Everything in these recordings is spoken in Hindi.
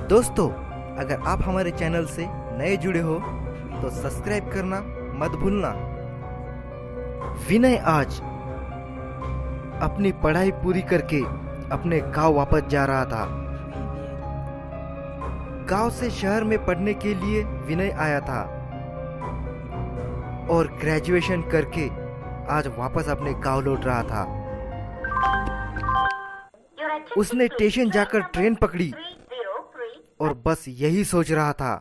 दोस्तों, अगर आप हमारे चैनल से नए जुड़े हो तो सब्सक्राइब करना मत भूलना। विनय आज अपनी पढ़ाई पूरी करके अपने गांव वापस जा रहा था। गांव से शहर में पढ़ने के लिए विनय आया था और ग्रेजुएशन करके आज वापस अपने गांव लौट रहा था। उसने स्टेशन जाकर ट्रेन पकड़ी और बस यही सोच रहा था,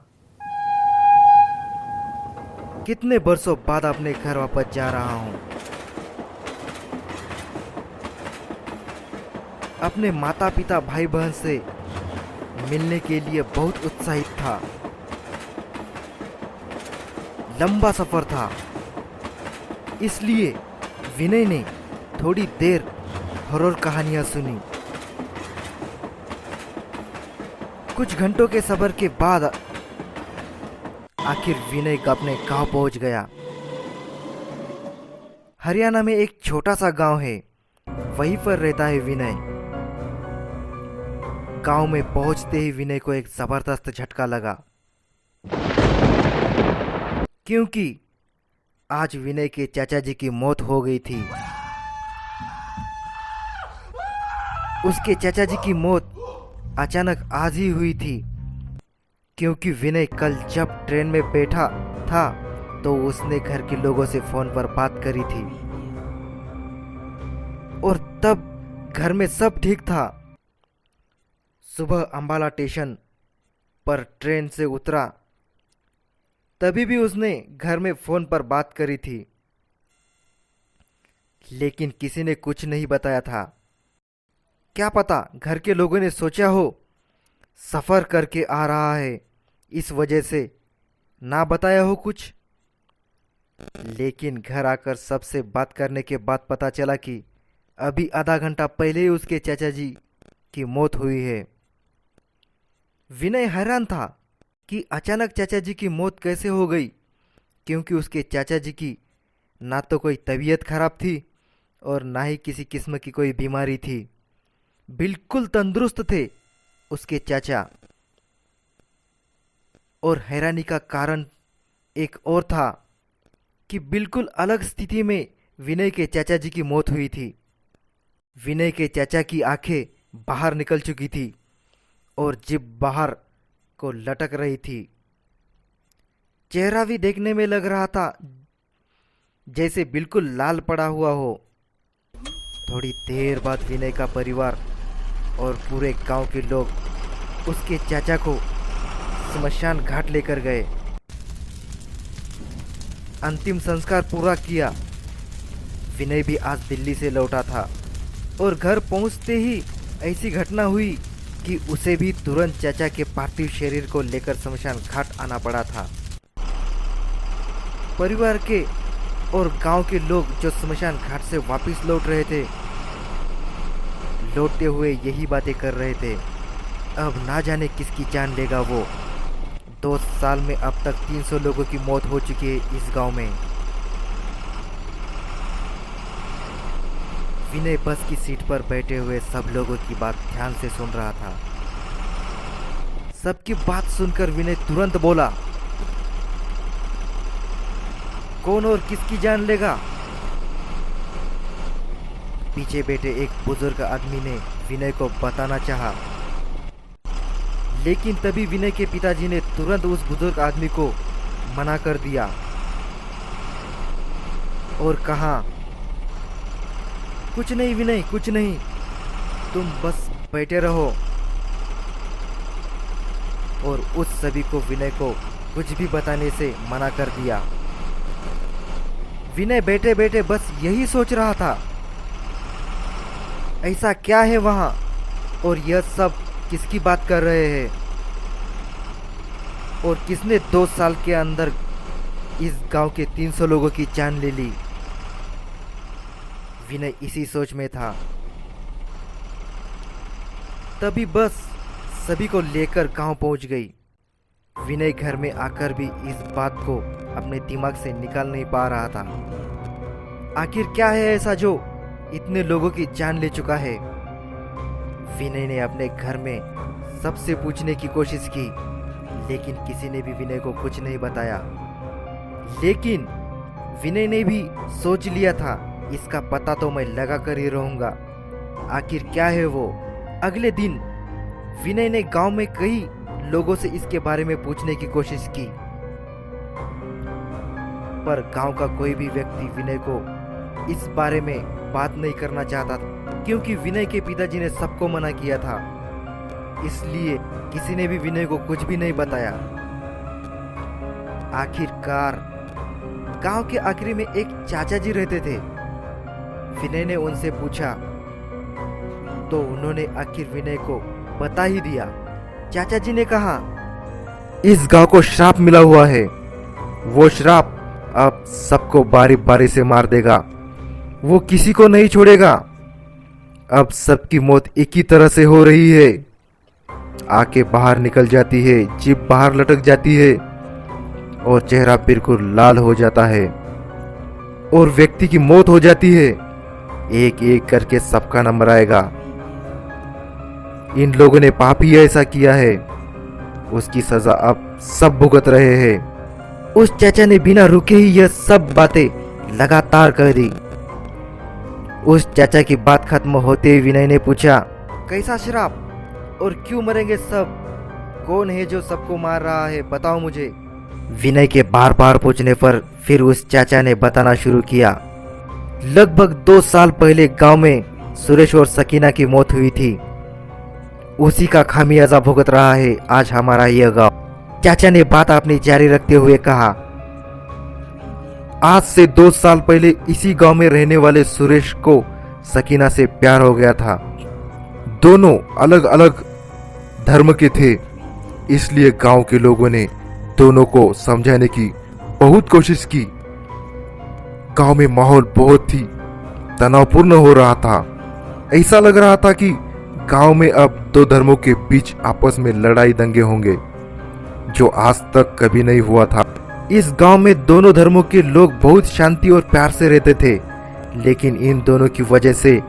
कितने बरसों बाद अपने घर वापस जा रहा हूं। अपने माता पिता भाई बहन से मिलने के लिए बहुत उत्साहित था। लंबा सफर था, इसलिए विनय ने थोड़ी देर हॉरर कहानियां सुनी। कुछ घंटों के सफर के बाद आखिर विनय अपने गांव पहुंच गया। हरियाणा में एक छोटा सा गांव है, वहीं पर रहता है विनय। गांव में पहुंचते ही विनय को एक जबरदस्त झटका लगा, क्योंकि आज विनय के चाचा जी की मौत हो गई थी। उसके चाचा जी की मौत अचानक आज ही हुई थी, क्योंकि विनय कल जब ट्रेन में बैठा था तो उसने घर के लोगों से फोन पर बात करी थी और तब घर में सब ठीक था। सुबह अंबाला स्टेशन पर ट्रेन से उतरा, तभी भी उसने घर में फोन पर बात करी थी, लेकिन किसी ने कुछ नहीं बताया था। क्या पता घर के लोगों ने सोचा हो सफर करके आ रहा है, इस वजह से ना बताया हो कुछ। लेकिन घर आकर सबसे बात करने के बाद पता चला कि अभी आधा घंटा पहले ही उसके चाचा जी की मौत हुई है। विनय हैरान था कि अचानक चाचा जी की मौत कैसे हो गई, क्योंकि उसके चाचा जी की ना तो कोई तबीयत खराब थी और ना ही किसी किस्म की कोई बीमारी थी। बिल्कुल तंदुरुस्त थे उसके चाचा। और हैरानी का कारण एक और था कि बिल्कुल अलग स्थिति में विनय के चाचा जी की मौत हुई थी। विनय के चाचा की आंखें बाहर निकल चुकी थी और जिभ बाहर को लटक रही थी। चेहरा भी देखने में लग रहा था जैसे बिल्कुल लाल पड़ा हुआ हो। थोड़ी देर बाद विनय का परिवार और पूरे गांव के लोग उसके चाचा को स्मशान घाट लेकर गए। अंतिम संस्कार पूरा किया। विनय भी आज दिल्ली से लौटा था और घर पहुंचते ही ऐसी घटना हुई कि उसे भी तुरंत चाचा के पार्थिव शरीर को लेकर स्मशान घाट आना पड़ा था। परिवार के और गांव के लोग जो स्मशान घाट से वापस लौट रहे थे, लौटते हुए यही बातें कर रहे थे, अब ना जाने किसकी जान लेगा वो। 2 साल में अब तक 300 लोगों की मौत हो चुकी है इस गांव में। विनय बस की सीट पर बैठे हुए सब लोगों की बात ध्यान से सुन रहा था। सबकी बात सुनकर विनय तुरंत बोला, कौन और किसकी जान लेगा? पीछे बैठे एक बुजुर्ग आदमी ने विनय को बताना चाहा, लेकिन तभी विनय के पिताजी ने तुरंत उस बुजुर्ग आदमी को मना कर दिया और कहा, कुछ नहीं विनय, कुछ नहीं, तुम बस बैठे रहो। और उस सभी को विनय को कुछ भी बताने से मना कर दिया। विनय बैठे बैठे बस यही सोच रहा था, ऐसा क्या है वहां और यह सब किसकी बात कर रहे हैं और किसने 2 साल के अंदर इस गांव के 300 लोगों की जान ले ली। विनय इसी सोच में था। तभी बस सभी को लेकर गांव पहुंच गई। विनय घर में आकर भी इस बात को अपने दिमाग से निकाल नहीं पा रहा था। आखिर क्या है ऐसा जो इतने लोगों की जान ले चुका है। विनय ने अपने घर में सबसे पूछने की कोशिश की, लेकिन किसी ने भी विनय को कुछ नहीं बताया। लेकिन विनय ने भी सोच लिया था, इसका पता तो मैं लगा कर ही रहूंगा, आखिर क्या है वो। अगले दिन विनय ने गांव में कई लोगों से इसके बारे में पूछने की कोशिश की, पर गांव का कोई भी व्यक्ति विनय को इस बारे में बात नहीं करना चाहता था, क्योंकि विनय के पिताजी ने सबको मना किया था। इसलिए किसी ने भी विनय को कुछ भी नहीं बताया। आखिरकार गांव के आखिरी में एक चाचा जी रहते थे। विनय ने उनसे पूछा तो उन्होंने आखिर विनय को बता ही दिया। चाचा जी ने कहा, इस गांव को श्राप मिला हुआ है, वो श्राप अब सबको बारी बारी से मार देगा, वो किसी को नहीं छोड़ेगा। अब सबकी मौत एक ही तरह से हो रही है, आंखें बाहर निकल जाती है, जीभ बाहर लटक जाती है और चेहरा बिल्कुल लाल हो जाता है और व्यक्ति की मौत हो जाती है। एक एक करके सबका नंबर आएगा। इन लोगों ने पाप ही ऐसा किया है, उसकी सजा अब सब भुगत रहे हैं। उस चाचा ने बिना रुके ही यह सब बातें लगातार कह दी। उस चाचा की बात खत्म होते ही विनय ने पूछा, कैसा श्राप और क्यों मरेंगे सब? कौन है जो सबको मार रहा है, बताओ मुझे। विनय के बार बार पूछने पर फिर उस चाचा ने बताना शुरू किया। लगभग 2 साल पहले गांव में सुरेश और सकीना की मौत हुई थी, उसी का खामियाजा भुगत रहा है आज हमारा यह गांव। चाचा ने बात अपनी जारी रखते हुए कहा, आज से 2 साल पहले इसी गांव में रहने वाले सुरेश को सकीना से प्यार हो गया था। दोनों अलग अलग धर्म के थे, इसलिए गांव के लोगों ने दोनों को समझाने की बहुत कोशिश की। गांव में माहौल बहुत ही तनावपूर्ण हो रहा था। ऐसा लग रहा था कि गांव में अब 2 धर्मों के बीच आपस में लड़ाई दंगे होंगे, जो आज तक कभी नहीं हुआ था। इस गांव में दोनों धर्मों के लोग बहुत शांति और प्यार से रहते थे, लेकिन इन दोनों की वजह से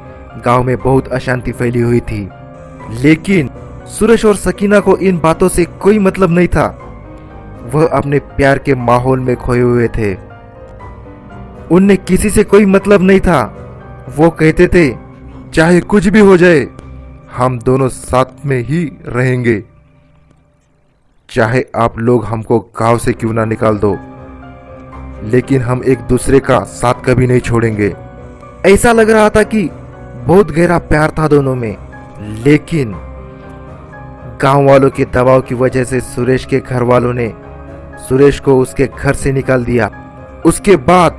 गांव में बहुत अशांति फैली हुई थी। लेकिन सुरेश और सकीना को इन बातों से कोई मतलब नहीं था। वह अपने प्यार के माहौल में खोए हुए थे। उन्हें किसी से कोई मतलब नहीं था। वो कहते थे, चाहे कुछ भी हो जाए, हम दोनों साथ में ही रहेंगे, चाहे आप लोग हमको गांव से क्यों ना निकाल दो, लेकिन हम एक दूसरे का साथ कभी नहीं छोड़ेंगे। ऐसा लग रहा था कि बहुत गहरा प्यार था दोनों में, लेकिन गांव वालों के दबाव की वजह से सुरेश के घर वालों ने सुरेश को उसके घर से निकाल दिया। उसके बाद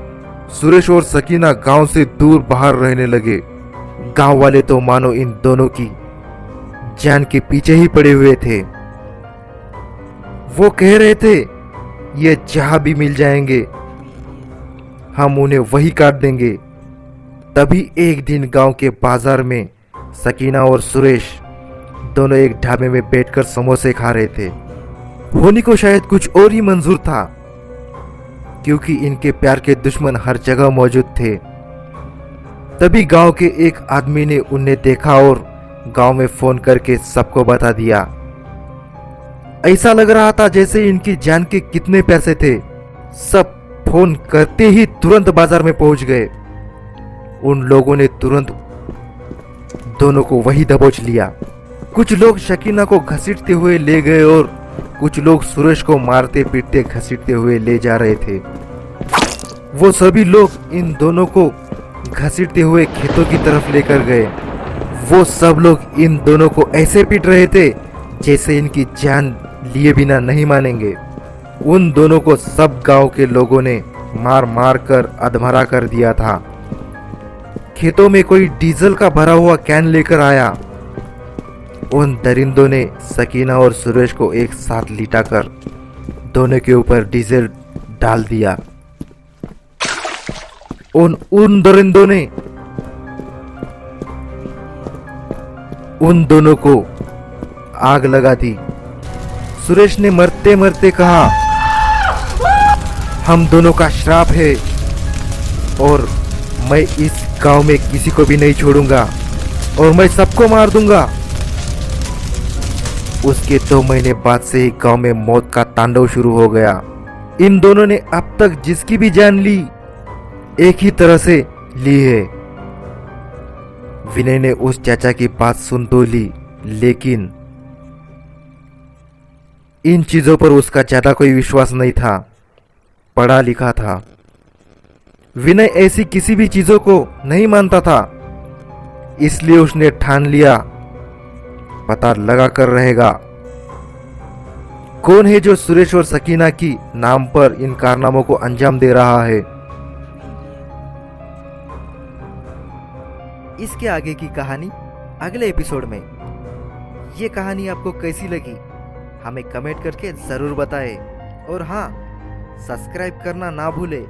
सुरेश और सकीना गांव से दूर बाहर रहने लगे। गांव वाले तो मानो इन दोनों की जान के पीछे ही पड़े हुए थे। वो कह रहे थे, ये जहां भी मिल जाएंगे हम उन्हें वही काट देंगे। तभी एक दिन गांव के बाजार में सकीना और सुरेश दोनों एक ढाबे में बैठकर समोसे खा रहे थे। होनी को शायद कुछ और ही मंजूर था, क्योंकि इनके प्यार के दुश्मन हर जगह मौजूद थे। तभी गांव के एक आदमी ने उन्हें देखा और गांव में फोन करके सबको बता दिया। ऐसा लग रहा था जैसे इनकी जान के कितने पैसे थे। सब फोन करते ही तुरंत बाजार में पहुंच गए। उन लोगों ने तुरंत दोनों को वही दबोच लिया। कुछ लोग शकीना को घसीटते हुए ले गए और कुछ लोग सुरेश को मारते पीटते घसीटते हुए ले जा रहे थे। वो सभी लोग इन दोनों को घसीटते हुए खेतों की तरफ लेकर गए। वो सब लोग इन दोनों को ऐसे पीट रहे थे जैसे इनकी जान लिए बिना नहीं मानेंगे। उन दोनों को सब गांव के लोगों ने मार मार कर अधमरा कर दिया था। खेतों में कोई डीजल का भरा हुआ कैन लेकर आया। उन दरिंदों ने सकीना और सुरेश को एक साथ लिटाकर दोनों के ऊपर डीजल डाल दिया। उन दरिंदों ने उन दोनों को आग लगा दी। सुरेश ने मरते मरते कहा, हम दोनों का श्राप है और मैं इस गांव में किसी को भी नहीं छोड़ूंगा और मैं सबको मार दूंगा। उसके 2 महीने बाद से ही गांव में मौत का तांडव शुरू हो गया। इन दोनों ने अब तक जिसकी भी जान ली, एक ही तरह से ली है। विनय ने उस चाचा की बात सुन तो ली, लेकिन इन चीजों पर उसका ज्यादा कोई विश्वास नहीं था। पढ़ा लिखा था, विनय ऐसी किसी भी चीजों को नहीं मानता था। इसलिए उसने ठान लिया, पता लगा कर रहेगा कौन है जो सुरेश और सकीना की नाम पर इन कारनामों को अंजाम दे रहा है। इसके आगे की कहानी अगले एपिसोड में। ये कहानी आपको कैसी लगी हमें कमेंट करके जरूर बताएं। और हाँ, सब्सक्राइब करना ना भूलें